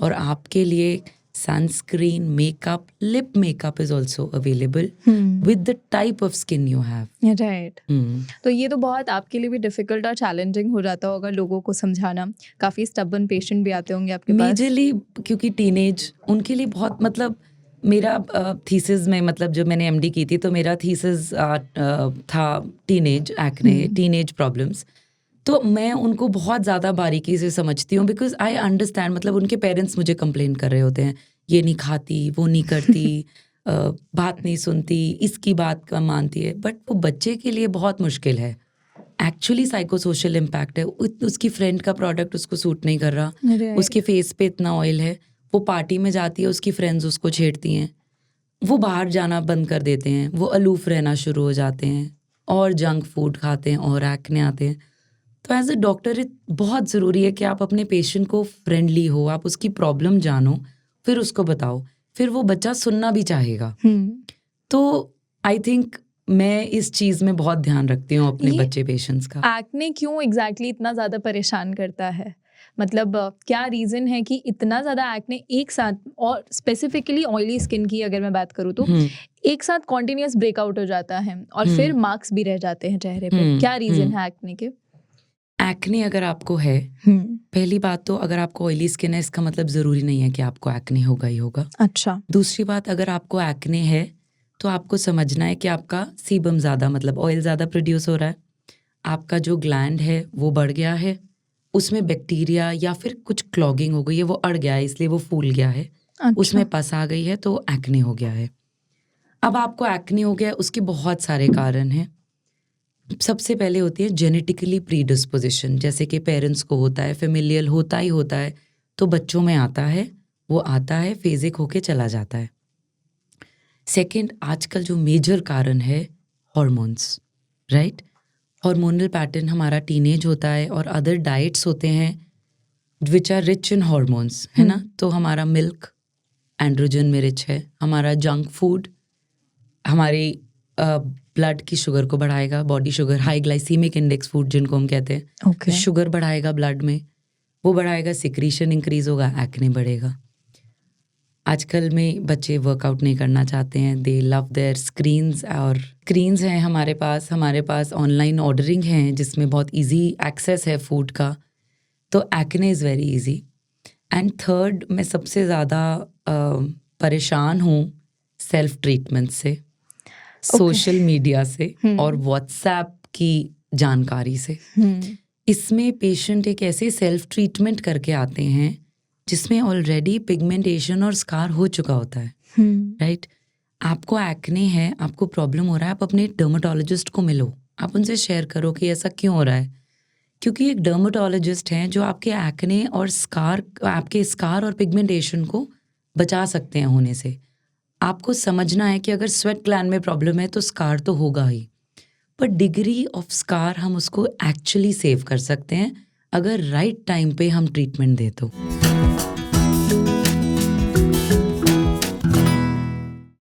और आपके लिए sunscreen, makeup, lip makeup is also available with the type of skin you have. Right. तो ये तो बहुत आपके लिए भी डिफिकल्ट और चैलेंजिंग हो जाता होगा लोगों को समझाना। काफ़ी स्टबर्न पेशेंट भी आते होंगे आपके पास। मेजरली क्योंकि टीनेज उनके लिए बहुत, मतलब मेरा थीसिस में, मतलब जब मैंने एमडी की थी तो मेरा थीसिस था टीनेज एक्ने, टीनेज प्रॉब्लम्स। तो मैं उनको बहुत ज़्यादा बारीकी से समझती हूँ बिकॉज आई अंडरस्टैंड। मतलब उनके पेरेंट्स मुझे कंप्लेन कर रहे होते हैं, ये नहीं खाती, वो नहीं करती, बात नहीं सुनती, इसकी बात कम मानती है। बट वो बच्चे के लिए बहुत मुश्किल है। एक्चुअली साइकोसोशल इम्पैक्ट है। उसकी फ्रेंड का प्रोडक्ट उसको सूट नहीं कर रहा, उसके फेस पे इतना ऑयल है, वो पार्टी में जाती है, उसकी फ्रेंड्स उसको छेड़ती हैं, वो बाहर जाना बंद कर देते हैं, वो अलूफ रहना शुरू हो जाते हैं और जंक फूड खाते हैं और एक्ने आते हैं। तो एज अ डॉक्टर बहुत ज़रूरी है कि आप अपने पेशेंट को फ्रेंडली हो, आप उसकी प्रॉब्लम जानो, फिर उसको बताओ, फिर वो बच्चा सुनना भी चाहेगा। तो आई थिंक मैं इस चीज़ में बहुत ध्यान रखती हूँ अपने बच्चे पेशेंट्स का। एक्ने क्यों एग्जैक्टली इतना ज़्यादा परेशान करता है? मतलब क्या रीज़न है कि इतना ज़्यादा एक्ने एक साथ, और स्पेसिफिकली ऑयली स्किन की अगर मैं बात करूँ तो एक साथ कॉन्टिन्यूस ब्रेकआउट हो जाता है और फिर मार्क्स भी रह जाते हैं चेहरे पे? क्या रीज़न है एक्ने के? एक्ने अगर आपको है, पहली बात तो अगर आपको ऑयली स्किन है इसका मतलब ज़रूरी नहीं है कि आपको एक्ने होगा ही होगा। अच्छा। दूसरी बात, अगर आपको एक्ने है तो आपको समझना है कि आपका सीबम ज़्यादा, मतलब ऑयल ज़्यादा प्रोड्यूस हो रहा है, आपका जो ग्लैंड है वो बढ़ गया है, उसमें बैक्टीरिया या फिर कुछ क्लॉगिंग हो गई है, वो अड़ गया है इसलिए वो फूल गया है। अच्छा। उसमें पस आ गई है तो एक्ने हो गया है। अब आपको एक्ने हो गया है, उसके बहुत सारे कारण हैं। सबसे पहले होती है जेनेटिकली प्रीडिस्पोजिशन, जैसे कि पेरेंट्स को होता है, फेमिलियल होता ही होता है, तो बच्चों में आता है, वो आता है, फेजिक होके चला जाता है। सेकंड, आजकल जो मेजर कारण है हॉर्मोन्स, राइट? हार्मोनल पैटर्न हमारा टीनेज होता है और अदर डाइट्स होते हैं which are rich in hormones, है ना? तो हमारा मिल्क एंड्रोजन में रिच है, हमारा जंक फूड हमारी ब्लड की शुगर को बढ़ाएगा, body sugar, high glycaemic index food जिनको हम कहते हैं, तो शुगर बढ़ाएगा ब्लड में, वो बढ़ाएगा, सिक्रीशन इंक्रीज होगा, एक्ने बढ़ेगा। आजकल में बच्चे वर्कआउट नहीं करना चाहते हैं, दे लव देयर स्क्रीन्स, और स्क्रीन्स हैं हमारे पास ऑनलाइन ऑर्डरिंग है जिसमें बहुत इजी एक्सेस है फूड का, तो acne is very easy. And third, मैं सबसे ज़्यादा परेशान हूँ सेल्फ ट्रीटमेंट से, सोशल मीडिया से और व्हाट्सएप की जानकारी से। इसमें पेशेंट एक ऐसे सेल्फ ट्रीटमेंट करके आते हैं जिसमें ऑलरेडी पिगमेंटेशन और स्कार हो चुका होता है, राइट? आपको एक्ने है, आपको प्रॉब्लम हो रहा है, आप अपने डर्मेटोलॉजिस्ट को मिलो, आप उनसे शेयर करो कि ऐसा क्यों हो रहा है, क्योंकि एक डर्मेटोलॉजिस्ट हैं जो आपके एक्ने और आपके स्कार और पिगमेंटेशन को बचा सकते हैं होने से। आपको समझना है कि अगर स्वेट ग्लैंड में प्रॉब्लम है तो स्कार तो होगा ही, पर डिग्री ऑफ स्कार हम उसको एक्चुअली सेव कर सकते हैं अगर राइट टाइम पे हम ट्रीटमेंट दें तो।